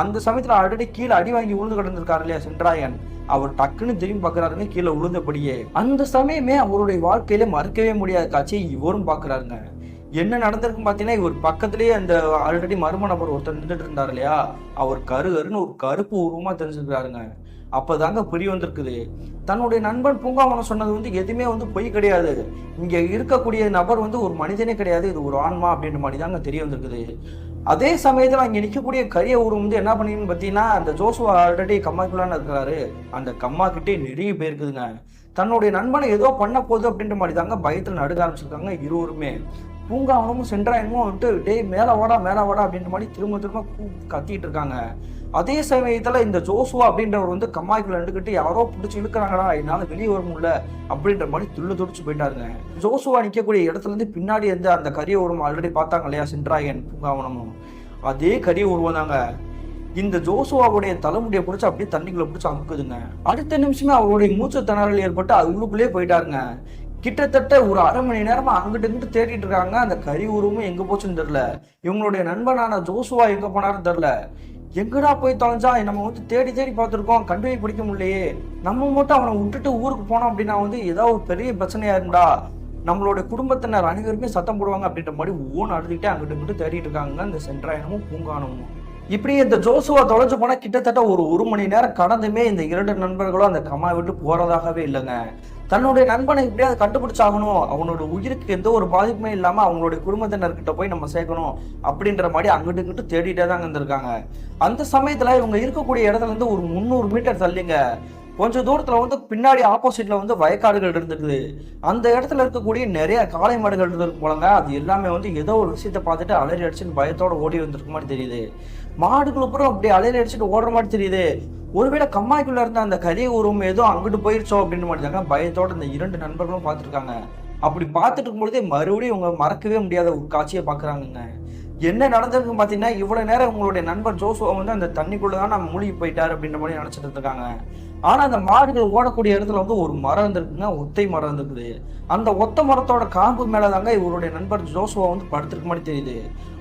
அந்த சமயத்துல ஆல்ரெடி கீழே அடி வாங்கி உழுந்து கிடந்திருக்காரு இல்லையா சென்ட்ராயன், அவர் டக்குன்னு திரும்பி பாக்குறாருங்க கீழே உளுந்தபடியே. அந்த சமயமே அவருடைய வாழ்க்கையில மறக்கவே முடியாத காட்சியை இவரும் பாக்குறாருங்க. என்ன நடந்திருக்குன்னு பாத்தீங்கன்னா, இவர் பக்கத்திலேயே அந்த ஆல்ரெடி மர்ம நபர் ஒருத்தர் நின்றுட்டு இருந்தார் இல்லையா, அவர் கருன்னு ஒரு கருப்பு உருவமா தெரிஞ்சுக்கிறாருங்க. அப்பதாங்க புரிய வந்திருக்குது, தன்னுடைய நண்பன் பூங்காவனம் சொன்னது வந்து எதுவுமே வந்து பொய் கிடையாது, இங்க இருக்கக்கூடிய நபர் வந்து ஒரு மனிதனே கிடையாது, இது ஒரு ஆன்மா அப்படின்ற மாதிரி தாங்க தெரிய வந்திருக்குது. அதே சமயத்துல அங்க நிற்கக்கூடிய கரிய உருவம் வந்து என்ன பண்ணின்னு பாத்தீங்கன்னா, அந்த ஜோசுவா ஆல்ரெடி கம்மாக்குள்ளான்னு இருக்கிறாரு, அந்த கம்மா கிட்டே நிறைய போயிருக்குதுங்க. தன்னுடைய நண்பனை ஏதோ பண்ண போகுது அப்படின்ற மாதிரி தாங்க பயத்துல நடுக்க ஆரம்பிச்சிருக்காங்க இருவருமே. பூங்காவனமும் சென்ட்ராயனும் வந்துட்டு டேய் மேலே வாடா அப்படின்ற மாதிரி திரும்ப கத்திட்டு இருக்காங்க. அதே சமயத்துல இந்த ஜோசுவா அப்படின்றவர் வந்து கம்மாய்க்குள்ள நின்றுக்கிட்டு யாரோ பிடிச்சி இழுக்கிறாங்களா, என்னால வெளியே வர முடியல அப்படின்ற மாதிரி துடிச்சு போயிட்டாருங்க. ஜோசுவா நிற்கக்கூடிய இடத்துல இருந்து பின்னாடி இருந்து அந்த கரிய உருவம் ஆல்ரெடி பார்த்தாங்க இல்லையா சென்ட்ராயன் பூங்காவனமும், அதே கரிய உருவம் தாங்க இந்த ஜோசுவாவுடைய தலைமுடியை பிடிச்சி அப்படியே தண்ணிக்குள்ள பிடிச்சி அமுக்குதுங்க. அடுத்த நிமிஷமே அவருடைய மூச்சு திணறல் ஏற்பட்டு அது உள்ளுக்குள்ளேயே போயிட்டாருங்க. கிட்டத்தட்ட ஒரு அரை மணி நேரமா அங்கிட்டு தேடிட்டு இருக்காங்க. அந்த கரி உருவமும் எங்க போச்சுன்னு தெரியல, இவங்களுடைய நண்பனான ஜோசுவா எங்க போனாருன்னு தெரியல. எங்கடா போய் தொலைஞ்சா, நம்ம வந்து தேடி பார்த்துருக்கோம், கண்டுவை பிடிக்க முடியலையே, நம்ம மட்டும் அவனை விட்டுட்டு ஊருக்கு போனோம் அப்படின்னா வந்து ஏதாவது ஒரு பெரிய பிரச்சனையா இருந்தா நம்மளுடைய குடும்பத்தினர் அனைவருமே சத்தம் போடுவாங்க அப்படின்ற மாதிரி ஓன் அழுதுகிட்டே அங்கிட்டு தேடிட்டு இருக்காங்க இந்த சென்ட்ராயனும் பூங்காவனமும். இப்படி இந்த ஜோசுவா தொலைஞ்சு போனா கிட்டத்தட்ட ஒரு மணி நேரம் கடந்துமே இந்த 2 நண்பர்களும் அந்த கம்மாயை விட்டு போறதாகவே இல்லைங்க. தன்னுடைய நண்பனை எப்படியாவது கண்டுபிடிச்சாகணும், அவனோட உயிருக்கு எந்த ஒரு பாதிப்புமே இல்லாம அவங்களுடைய குடும்பத்தினர்கிட்ட போய் நம்ம சேர்க்கணும் அப்படின்ற மாதிரி அங்கிட்டு தேடிட்டே தாங்க இருந்திருக்காங்க. அந்த சமயத்துல இவங்க இருக்கக்கூடிய இடத்துல இருந்து ஒரு 300 மீட்டர் தள்ளிங்க கொஞ்சம் தூரத்துல வந்து பின்னாடி ஆப்போசிட்ல வந்து வயக்காடுகள் இருந்துக்குது. அந்த இடத்துல இருக்கக்கூடிய நிறைய காளை மாடுகள் இருந்திருக்கு போலங்க. அது எல்லாமே வந்து ஏதோ ஒரு விஷயத்த பார்த்துட்டு அலறி அடிச்சுன்னு பயத்தோட ஓடி வந்திருக்க மாதிரி தெரியுது. மாடுகள் அப்புறம் அப்படி அலையில அடிச்சுட்டு ஓடுற மாதிரி தெரியுது. ஒருவேளை கம்மாய்க்குள்ள இருந்த அந்த கரிய உருவம் ஏதோ அங்கிட்டு போயிருச்சோ அப்படின்னு மாட்டாங்க பயத்தோட இந்த 2 நண்பர்களும் பார்த்துருக்காங்க. அப்படி பார்த்துட்டு இருக்கும்பொழுதே மறுபடியும் இவங்க மறக்கவே முடியாத ஒரு காட்சியை பார்க்குறாங்கங்க. என்ன நடந்திருக்குன்னு பார்த்தீங்கன்னா, இவ்வளவு நேரம் உங்களுடைய நண்பர் ஜோசுவா வந்து அந்த தண்ணிக்குள்ளதான் நம்ம மூழ்கி போயிட்டாரு அப்படின்ற மாதிரி நினைச்சிட்டு இருக்காங்க. ஆனா அந்த மாடுகள் ஓடக்கூடிய இடத்துல வந்து ஒரு மரம் இருந்திருக்குங்க, ஒத்தை மரம் இருந்திருக்குது. அந்த ஒத்த மரத்தோட காம்பு மேலதாங்க இவருடைய நண்பர் ஜோசுவா வந்து படுத்திருக்க மாதிரி தெரியுது.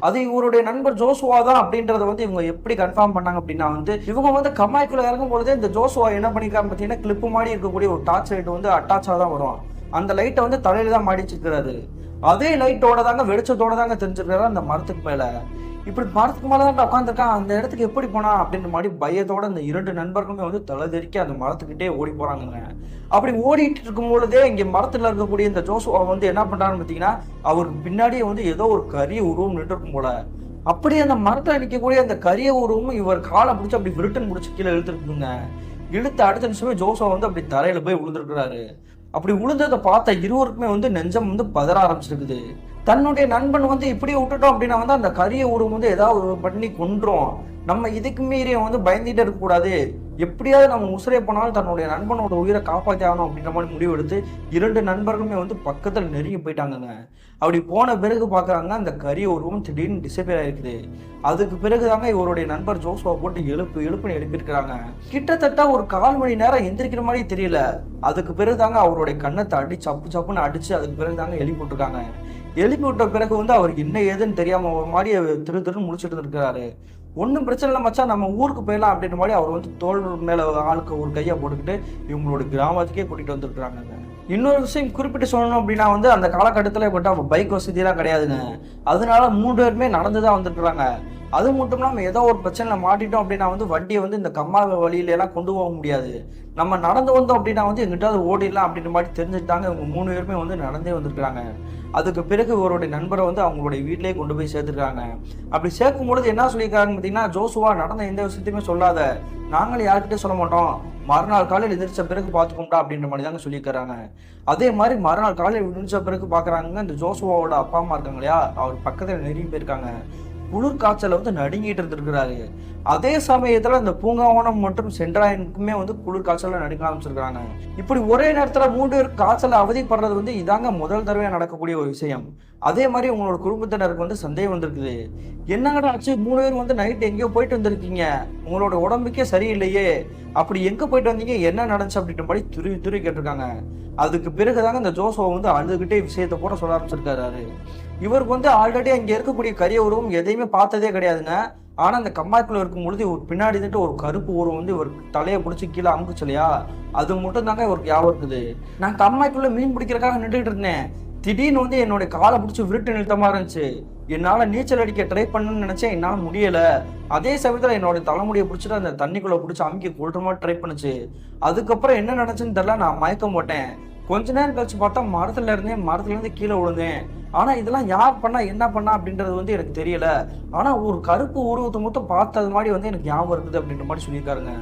அது இவருடைய நண்பர் ஜோசுவா தான் அப்படின்றத வந்து இவங்க எப்படி கன்ஃபார்ம் பண்ணாங்க அப்படின்னா வந்து, இவங்க வந்து கம்மாய்க்குள்ள இறங்கும் பொழுதே இந்த ஜோசுவா என்ன பண்ணிருக்காங்க பார்த்தீங்கன்னா, கிளிப்பு மாதிரி இருக்கக்கூடிய ஒரு டார்ச் லைட் வந்து அட்டாச்சா தான் வரும். அந்த லைட்டை வந்து தலையில தான் மாடிச்சிருக்கிறாரு. அதே லைட்டோட தாங்க வெளிச்சத்தோட தாங்க தெரிஞ்சிருக்காரு அந்த மரத்துக்கு மேல. இப்படி மரத்துக்கு மேலதான் உட்காந்துருக்கான், அந்த இடத்துக்கு எப்படி போனா அப்படின்ற மாதிரி பயத்தோட இந்த 2 நண்பர்களுமே வந்து தலைதெறிக்க அந்த மரத்துக்கிட்டே ஓடி போறாங்க. அப்படி ஓடிட்டு இருக்கும் பொழுதே இங்க மரத்துல இருக்கக்கூடிய இந்த ஜோசுவா வந்து என்ன பண்றாருன்னு பாத்தீங்கன்னா, அவருக்கு பின்னாடியே வந்து ஏதோ ஒரு கரிய உருவம் நின்று இருக்கும் போல. அப்படியே அந்த மரத்துல நிற்கக்கூடிய அந்த கரிய உருவமும் இவர் காலை பிடிச்சி அப்படி விருட்டன் முடிச்சு கீழே இழுத்துருக்குங்க. இழுத்து அடுத்த நிமிஷமே ஜோசுவா வந்து அப்படி தரையில போய் விழுந்துருக்கிறாரு. அப்படி விழுந்ததை பார்த்த இருவருக்குமே வந்து நெஞ்சம் வந்து பதற ஆரம்பிச்சிருக்குது. தன்னுடைய நண்பன் வந்து இப்படியே விட்டுட்டோம் அப்படின்னா வந்து அந்த கரிய உருவம் வந்து ஏதாவது பண்ணி கொன்றோம். நம்ம இதுக்கு மீறி வந்து பயந்துட்டே இருக்கக்கூடாது, எப்படியாவது நம்ம உசுரே போனாலும் தன்னுடைய நண்பனோட உயிரை காப்பாற்றி ஆகணும் அப்படின்ற மாதிரி முடிவு எடுத்து 2 நண்பர்களுமே வந்து பக்கத்தில் நெருங்கி போயிட்டாங்கங்க. அப்படி போன பிறகு பார்க்குறாங்க அந்த கரிய உருவம் திடீர்னு டிசப்பியர் ஆயிருக்குது. அதுக்கு பிறகுதாங்க இவருடைய நண்பர் ஜோசுவா போட்டு எழுப்புன்னு எழுப்பியிருக்கிறாங்க. கிட்டத்தட்ட ஒரு 1/4 மணி நேரம் எந்திரிக்கிற மாதிரி தெரியல. அதுக்கு பிறகுதாங்க அவருடைய கண்ணத்தை சப்பு சப்புன்னு அடிச்சு அதுக்கு பிறகுதாங்க எழுப்பி விட்டுருக்காங்க. எழுப்பி விட்ட பிறகு வந்து அவருக்கு என்ன ஏதுன்னு தெரியாம ஒரு மாதிரி திருன்னு முடிச்சுட்டு இருக்கிறாரு. ஒன்றும் பிரச்சனை இல்லை மச்சான், நம்ம ஊருக்கு போயிடலாம் அப்படின்ற மாதிரி அவர் வந்து தோல் மேல ஆளுக்கு ஒரு கையை போட்டுக்கிட்டு இவங்களோட கிராமத்துக்கே கூட்டிட்டு வந்துருக்குறாங்க. இன்னொரு விஷயம் குறிப்பிட்டு சொல்லணும் அப்படின்னா வந்து அந்த காலகட்டத்தில் போட்டு அவங்க பைக் வசதியெல்லாம் கிடையாதுங்க. அதனால 3 பேருமே நடந்து தான் வந்துருக்குறாங்க. அது மட்டும் இல்லாமல் ஏதோ ஒரு பிரச்சனையில் மாட்டிட்டோம் அப்படின்னா வந்து வண்டியை வந்து இந்த கம்மா வழியில எல்லாம் கொண்டு போக முடியாது. நம்ம நடந்து வந்தோம் அப்படின்னா வந்து எங்கிட்டாவது ஓடிடலாம் அப்படின்ற மாதிரி தெரிஞ்சுட்டாங்க. இவங்க 3 பேருமே வந்து நடந்தே வந்துருக்குறாங்க. அதுக்கு பிறகு இவருடைய நண்பரை வந்து அவங்களுடைய வீட்டிலேயே கொண்டு போய் சேர்த்துருக்காங்க. அப்படி சேர்க்கும் பொழுது என்ன சொல்லியிருக்காங்க பார்த்தீங்கன்னா, ஜோசுவா நடந்த எந்த விஷயத்தையுமே சொல்லாத, நாங்களும் யாருக்கிட்டே சொல்ல மாட்டோம், மறுநாள் காலையில் எந்திரிச்ச பிறகு பார்த்துக்கோம்டா அப்படின்ற மாதிரி தாங்க சொல்லியிருக்கிறாங்க. அதே மாதிரி மறுநாள் காலையில் எந்திரிச்ச பிறகு பார்க்குறாங்க இந்த ஜோசுவாவோட அப்பா அம்மா இருக்காங்க இல்லையா, அவர் பக்கத்தில் நெருங்கி போயிருக்காங்க. குளிர் காய்ச்சல வந்து நடுங்கிட்டு இருந்திருக்கிறாரு. அதே சமயத்துல இந்த பூங்காவனம் மற்றும் சென்ட்ராயனுக்குமே வந்து குளிர் காய்ச்சல நடுங்க ஆரம்பிச்சிருக்காங்க. இப்படி ஒரே நேரத்துல 3 பேர் காய்ச்சல அவதிப்படுறது வந்து இதாங்க முதல் தடவையா நடக்கக்கூடிய ஒரு விஷயம். அதே மாதிரி உங்களோட குடும்பத்தினருக்கு வந்து சந்தேகம் வந்திருக்குது, என்னங்கடா ஆச்சு 3 பேர் வந்து நைட் எங்கேயோ போயிட்டு வந்திருக்கீங்க, உங்களோட உடம்புக்கே சரியில்லையே, அப்படி எங்க போயிட்டு வந்தீங்க, என்ன நடந்துச்சு அப்படின்ற மாதிரி துருவி கேட்டிருக்காங்க. அதுக்கு பிறகுதாங்க இந்த ஜோசுவா வந்து அழுதுகிட்டே விஷயத்த போட சொல்ல ஆரம்பிச்சிருக்காரு. இவருக்கு வந்து ஆல்ரெடி அங்கே இருக்கக்கூடிய கரிய உருவம் எதையுமே பார்த்ததே கிடையாதுங்க. ஆனா அந்த கம்மாய்க்குள்ள இருக்கும் பொழுது பின்னாடி இருந்துட்டு ஒரு கருப்பு உருவம் வந்து இவர் தலையை பிடிச்சி கீழே அமுக்குச்சு இல்லையா, அது மட்டும் தாங்க இவருக்கு ஞாபகம் இருக்குது. நான் கம்மாய்க்குள்ள மீன் பிடிக்கிறதுக்காக நின்றுட்டு இருந்தேன், திடீர்னு வந்து என்னுடைய காலை பிடிச்சி விருட்டு நிறுத்தமா இருந்துச்சு, என்னால நீச்சல் அடிக்க ட்ரை பண்ணணும்னு நினைச்சேன், என்னால முடியல. அதே சமயத்துல என்னோட தலைமுடியை பிடிச்சிட்டு அந்த தண்ணிக்குள்ள பிடிச்சி அமுக்கி கொள்ற மாதிரி ட்ரை பண்ணுச்சு. அதுக்கப்புறம் என்ன நடந்துச்சுன்னு தெரியல, நான் மயக்கம் போட்டேன். கொஞ்ச நேரம் கழிச்சு பார்த்தா மரத்துல இருந்து கீழே விழுந்தேன். ஆனா இதெல்லாம் யார் பண்ணா என்ன பண்ணா அப்படின்றது வந்து எனக்கு தெரியல. ஆனா ஒரு கருப்பு உருவத்தை மட்டும் பார்த்தது மாதிரி வந்து எனக்கு ஞாபகம் இருக்குது அப்படின்ற மாதிரி சொல்லியிருக்காருங்க.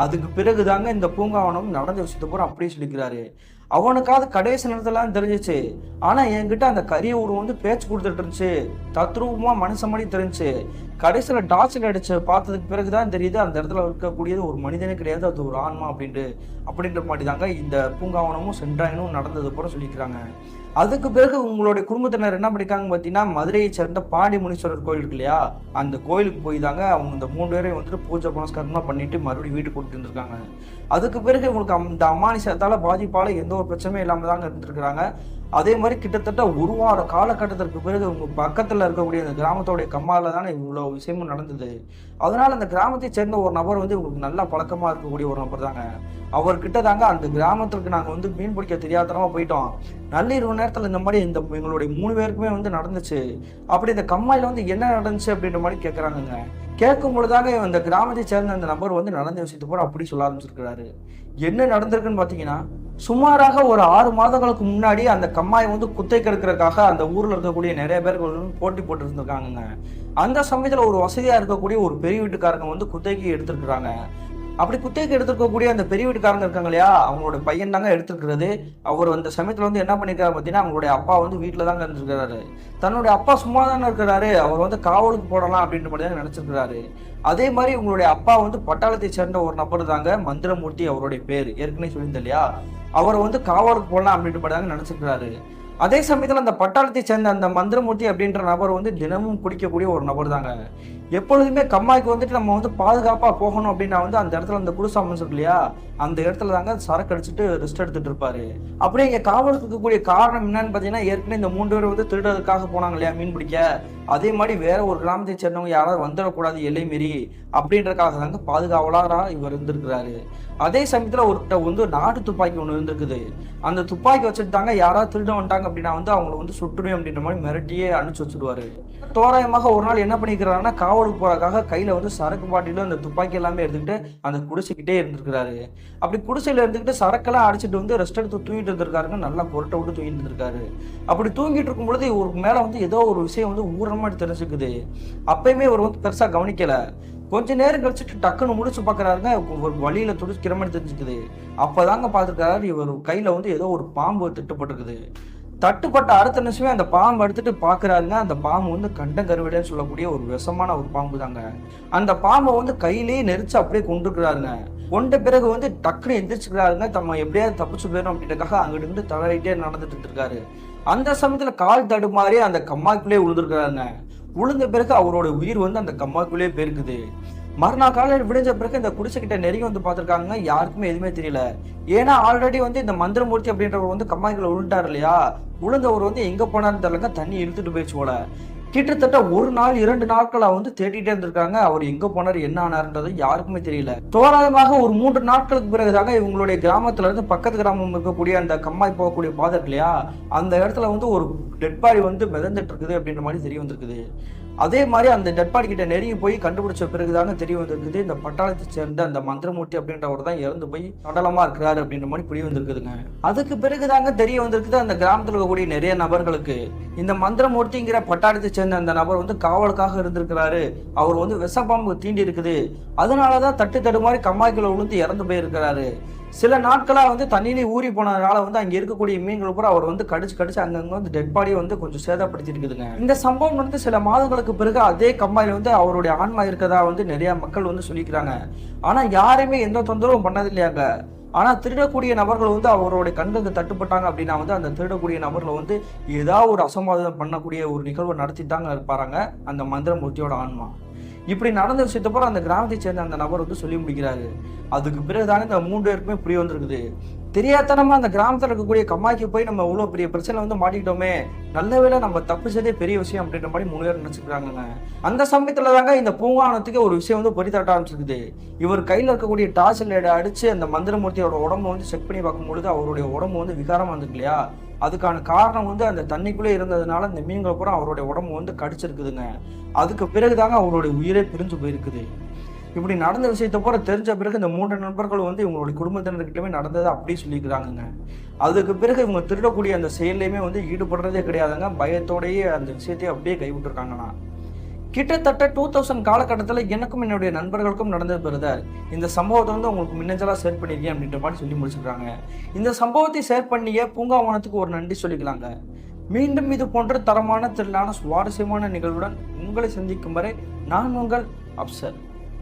அதுக்கு பிறகுதாங்க இந்த பூங்காவனம் நடந்த விஷயத்த பூரா அப்படியே சொல்லிக்கிறாரு. அவனுக்காவது கடைசி நேரத்துலாம் தெரிஞ்சிச்சு, ஆனா என்கிட்ட அந்த கரிய உருவம் வந்து பேச்சு கொடுத்துட்டு இருந்துச்சு, தத்ரூபமா மனுஷன் மாதிரி தெரிஞ்சுச்சு. கடைசியில டார்ச்சில் அடிச்சு பார்த்ததுக்கு பிறகுதான் தெரியுது அந்த இடத்துல இருக்கக்கூடியது ஒரு மனிதனே கிடையாது, அது ஒரு ஆன்மா அப்படின்ற மாதிரி தாங்க இந்த பூங்காவனமும் சென்ட்ராயனும் நடந்தது போல சொல்லிக்கிறாங்க. அதுக்கு பிறகு உங்களுடைய குடும்பத்தினர் என்ன பண்ணிருக்காங்க பார்த்தீங்கன்னா, மதுரையை சேர்ந்த பாடி முனீஸ்வரர் கோயில் இருக்கு இல்லையா, அந்த கோயிலுக்கு போய் தாங்க அவங்க இந்த 3 பேரையும் வந்துட்டு பூஜை புனஸ்காரமாக பண்ணிட்டு மறுபடியும் வீட்டுக்கு கூட்டிட்டு இருந்திருக்காங்க. அதுக்கு பிறகு உங்களுக்கு இந்த அமானுஷத்தால பாதிப்பால எந்த ஒரு பிரச்சனையும் இல்லாமல் தாங்க இருந்திருக்கிறாங்க. அதே மாதிரி கிட்டத்தட்ட 1 வார காலகட்டத்திற்கு பிறகு உங்க பக்கத்துல இருக்கக்கூடிய அந்த கிராமத்தோடைய கம்மால தானே இவ்வளவு விஷயமும் நடந்தது. அதனால அந்த கிராமத்தை சேர்ந்த ஒரு நபர் வந்து உங்களுக்கு நல்லா பழக்கமா இருக்கக்கூடிய ஒரு நபர் தாங்க. அவர்கிட்ட தாங்க அந்த கிராமத்துக்கு நாங்க வந்து மீன் பிடிக்க தெரியாதனமா போயிட்டோம், நள்ளிரவு நேரத்துல இந்த மாதிரி எங்களுடைய 3 பேருக்குமே வந்து நடந்துச்சு, அப்படி இந்த கம்மாயில வந்து என்ன நடந்துச்சு அப்படின்ற மாதிரி கேட்கறாங்க. கேட்கும் பொழுதாக இந்த கிராமத்தை சேர்ந்த அந்த நபர் வந்து நடந்த விஷயத்தை போல அப்படி சொல்ல ஆரம்பிச்சிருக்கிறாரு. என்ன நடந்திருக்குன்னு பாத்தீங்கன்னா, சுமாராக ஒரு 6 மாதங்களுக்கு முன்னாடி அந்த கம்மாயை வந்து குத்தைக்கு எடுக்கிறதுக்காக அந்த ஊர்ல இருக்கக்கூடிய நிறைய பேர்கள் போட்டி போட்டு இருந்திருக்காங்க. அந்த சமயத்துல ஒரு வசதியா இருக்கக்கூடிய ஒரு பெரிய வீட்டுக்காரங்க வந்து குத்தைக்கு எடுத்திருக்கிறாங்க. அப்படி குத்தகைக்கு எடுத்துருக்கக்கூடிய அந்த பெரிய வீட்டுக்காரங்க இருக்காங்க இல்லையா, அவங்களோட பையன் தாங்க எடுத்துருக்கிறது. அவர் அந்த சமயத்தில் வந்து என்ன பண்ணியிருக்காரு பார்த்தீங்கன்னா, அவங்களுடைய அப்பா வந்து வீட்டில் தாங்க இருந்திருக்கிறாரு. தன்னுடைய அப்பா சும்மா தானே இருக்கிறாரு, அவர் வந்து காவலுக்கு போடலாம் அப்படின்ற மாதிரி தான் நினச்சிருக்கிறாரு. அதே மாதிரி உங்களுடைய அப்பா வந்து பட்டாளத்தை சேர்ந்த ஒரு நபர் தாங்க மந்திரமூர்த்தி, அவருடைய பேர் ஏற்கனவே சொல்லியிருந்தேன் இல்லையா, அவரை வந்து காவலுக்கு போடலாம் அப்படின்ற மாதிரி தாங்க நினச்சிருக்கிறாரு. அதே சமயத்தில் அந்த பட்டாளத்தை சேர்ந்த அந்த மந்திரமூர்த்தி அப்படின்ற நபர் வந்து தினமும் குடிக்கக்கூடிய ஒரு நபர் தாங்க. எப்பொழுதுமே கம்மாய்க்கு வந்துட்டு நம்ம வந்து பாதுகாப்பாக போகணும் அப்படின்னா வந்து அந்த இடத்துல அந்த குடிசை அமைச்சிருக்கு இல்லையா, அந்த இடத்துல தாங்க சரக்கு அடிச்சுட்டு ரெஸ்ட் எடுத்துட்டு இருப்பாரு. அப்படியே இங்கே காவலுக்கு இருக்கக்கூடிய காரணம் என்னன்னு பார்த்தீங்கன்னா, ஏற்கனவே இந்த 3 பேர் வந்து திருடுறதுக்காக போனாங்க இல்லையா மீன் பிடிக்க, அதே மாதிரி வேற ஒரு கிராமத்தை சேர்ந்தவங்க யாராவது வந்துடக்கூடாது எல்லை மீறி அப்படின்றக்காக தாங்க பாதுகாவலராக இவர் இருந்திருக்கிறாரு. அதே சமயத்தில் ஒருத்த வந்து நாட்டு துப்பாக்கி ஒன்று இருந்திருக்குது. அந்த துப்பாக்கி வச்சுட்டு தாங்க யாராவது திருட வந்துட்டாங்க அப்படின்னா வந்து அவங்களை வந்து சுட்டுடும் அப்படின்ற மாதிரி மிரட்டியே அனுப்பிச்சு வச்சுடுவாரு. தோராயமாக ஒரு நாள் என்ன பண்ணிக்கிறாருன்னா, காவலுக்கு போறதுக்காக கையில வந்து சரக்கு பாட்டிலும் அந்த துப்பாக்கி எல்லாமே எடுத்துக்கிட்டு அந்த குடிசைக்கிட்டே இருந்திருக்கிறாரு. அப்படி குடிசையில இருந்துக்கிட்டு சரக்கெல்லாம் அடிச்சுட்டு வந்து ரெஸ்ட் எடுத்து தூங்கிட்டு இருந்திருக்காருங்க. நல்லா புரட்டை விட்டு தூங்கிட்டு இருந்திருக்காரு. அப்படி தூங்கிட்டு இருக்கும் பொழுது இவருக்கு மேல வந்து ஏதோ ஒரு விஷயம் வந்து ஊறமா தெரிஞ்சுக்குது. அப்பயுமே இவர் வந்து பெருசா கவனிக்கல. கொஞ்ச நேரம் கழிச்சுட்டு டக்குன்னு முடிச்சு பாக்குறாருங்க, ஒரு வழியில துடிக்கிற மாதிரி தெரிஞ்சுக்குது. அப்பதாங்க பாத்துருக்காரு, இவர் கையில வந்து ஏதோ ஒரு பாம்பு திட்டப்பட்டிருக்குது. தட்டுப்பட்ட அடுத்த நிமிஷமே அந்த பாம்பு எடுத்துட்டு பாக்குறாருங்க. அந்த பாம்பு வந்து கண்டங்கருவிடன்னு சொல்லக்கூடிய ஒரு விஷமான ஒரு பாம்பு தாங்க. அந்த பாம்பை வந்து கையிலேயே நெரிச்சு அப்படியே கொண்டுருக்கிறாருங்க. கொண்ட பிறகு வந்து டக்குன்னு எந்திரிச்சுக்கிறாருங்க. தம்ம எப்படியாவது தப்பிச்சு போயிடும் அப்படின்றக்காக அங்கிட்டு இருந்து தளரிட்டே நடந்துட்டு இருக்காரு. அந்த சமயத்துல கால் தடுமாறி அந்த கம்மாய்க்குள்ளே விழுந்திருக்கிறாருங்க. விழுந்த பிறகு அவரோட உயிர் வந்து அந்த கம்மாய்க்குள்ளே போயிருக்குது. மறுநாள் காலையில் விடிஞ்ச பிறகு இந்த குடிசைக்கிட்ட நெருங்கி வந்து பார்த்துருக்காங்க. யாருக்குமே எதுவுமே தெரியல. ஏன்னா ஆல்ரெடி வந்து இந்த மந்திரமூர்த்தி அப்படின்றவர் வந்து கம்மாய்க்குள்ள விழுந்தார் இல்லையா, விழுந்தவர் வந்து எங்க போனார்னு தெரியலங்க, தண்ணி இழுத்துட்டு போயிடுச்சு போல. கிட்டத்தட்ட 1 நாள் 2 நாட்களா வந்து தேடிட்டே இருந்திருக்காங்க. அவர் எங்க போனார் என்ன ஆனார்ன்றது யாருக்குமே தெரியல. தோராயமாக ஒரு 3 நாட்களுக்கு பிறகுதாங்க இவங்களுடைய கிராமத்துல இருந்து பக்கத்து கிராமம் இருக்கக்கூடிய அந்த கம்மாய் போகக்கூடிய பாதை இல்லையா, அந்த இடத்துல வந்து ஒரு டெட் பாடி வந்து மிதந்துட்டு இருக்குது அப்படின்ற மாதிரி தெரிய வந்திருக்குது. அதே மாதிரி அந்த டெட் பாடி கிட்ட நெருங்கி போய் கண்டுபிடிச்ச பிறகுதாங்க தெரிய வந்திருக்குது, இந்த பட்டாளத்தை சேர்ந்த அந்த மந்திரமூர்த்தி அப்படின்றவர் தான் இறந்து போய் சடலமா இருக்கிறாரு அப்படின்ற மாதிரி புரிய வந்திருக்குதுங்க. அதுக்கு பிறகுதாங்க தெரிய வந்திருக்குது அந்த கிராமத்தில் இருக்கக்கூடிய நிறைய நபர்களுக்கு, இந்த மந்திரமூர்த்திங்கிற பட்டாளத்தை சேர்ந்த அந்த நபர் வந்து காவலுக்காக இருந்திருக்கிறாரு. அவர் வந்து விஷப்பாம்பு தீண்டி இருக்குது, அதனாலதான் தட்டு தடுமாறி கம்மாய்க்குள்ள விழுந்து இறந்து போயிருக்கிறாரு. சில நாட்களா வந்து தண்ணியிலே ஊறி போனதுனால வந்து அங்க இருக்கக்கூடிய மீன்கள் பூரா அவர் வந்து கடிச்சு அங்கங்க வந்து டெட் பாடியை வந்து கொஞ்சம் சேதப்படுத்தி இருக்குதுங்க. இந்த சம்பவம் வந்து சில மாதங்களுக்கு பிறகு அதே கம்மாயில வந்து அவருடைய ஆன்மா இருக்கதா வந்து நிறைய மக்கள் வந்து சொல்லிக்கிறாங்க. ஆனா யாருமே எந்த தொந்தரவும் பண்ணது இல்லையாங்க. ஆனா திருடக்கூடிய நபர்கள் வந்து அவருடைய கண்ணுக்கு தட்டுப்பட்டாங்க அப்படின்னா வந்து அந்த திருடக்கூடிய நபர்களை வந்து ஏதாவது ஒரு அசம்பாவிதம் பண்ணக்கூடிய ஒரு நிகழ்வை நடத்தி தாங்க இருப்பாங்க அந்த மந்திரமூர்த்தியோட ஆன்மா. இப்படி நடந்த விஷயத்தப்பறம் அந்த கிராமத்தை சேர்ந்த அந்த நபர் வந்து சொல்லி முடிக்கிறாரு. அதுக்கு பிறகுதானே இந்த 3 பேருக்குமே புரிய வந்திருக்குது. தெரியாதனமா அந்த கிராமத்தில் இருக்கக்கூடிய கம்மாய்க்கு போய் நம்ம இவ்வளோ பெரிய பிரச்சனை வந்து மாட்டிக்கிட்டோமே, நல்ல வேளை நம்ம தப்பிச்சதே பெரிய விஷயம் அப்படின்ற மாதிரி 3 பேர் நினைச்சுக்கிறாங்க. அந்த சமயத்துல தாங்க இந்த பூங்காவனத்துக்கு ஒரு விஷயம் வந்து பொறித்தட்ட ஆரம்பிச்சிருக்குது. இவர் கையில இருக்கக்கூடிய டார்ச் லைட் அடிச்சு அந்த மந்திரமூர்த்தியோட உடம்பு வந்து செக் பண்ணி பார்க்கும்பொழுது அவருடைய உடம்பு வந்து விகாரமா இருந்துருக்கு இல்லையா, அதுக்கான காரணம் வந்து அந்த தண்ணிக்குள்ளே இருந்ததுனால அந்த மீன்கள் பூரா அவருடைய உடம்பு வந்து கடிச்சிருக்குதுங்க. அதுக்கு பிறகுதாங்க அவருடைய உயிரே பிரிஞ்சு போயிருக்குது. இப்படி நடந்த விஷயத்த போல தெரிஞ்ச பிறகு இந்த 3 நண்பர்கள் வந்து இவங்களுடைய குடும்பத்தினர்கிட்டமே நடந்ததை அப்படியே சொல்லிக்கிறாங்க. அதுக்கு பிறகு இவங்க திருடக்கூடிய அந்த செயலையுமே வந்து ஈடுபடுறதே கிடையாதுங்க. பயத்தோடையே அந்த விஷயத்தையே அப்படியே கைவிட்டுருக்காங்கண்ணா. கிட்டத்தட்ட 2000 காலகட்டத்தில் எனக்கும் என்னுடைய நண்பர்களுக்கும் நடந்தது பிரதர். இந்த சம்பவத்தை வந்து உங்களுக்கு மின்னஞ்சலாக ஷேர் பண்ணியிருக்கேன் அப்படின்ற மாதிரி சொல்லி முடிச்சுக்கிறாங்க. இந்த சம்பவத்தை ஷேர் பண்ணிய பூங்காவனத்துக்கு ஒரு நன்றி சொல்லிக்கலாங்க. மீண்டும் இது போன்ற தரமான திரளான சுவாரஸ்யமான நிகழ்வுடன் உங்களை சந்திக்கும் வரை நான் உங்கள் அப்சர்.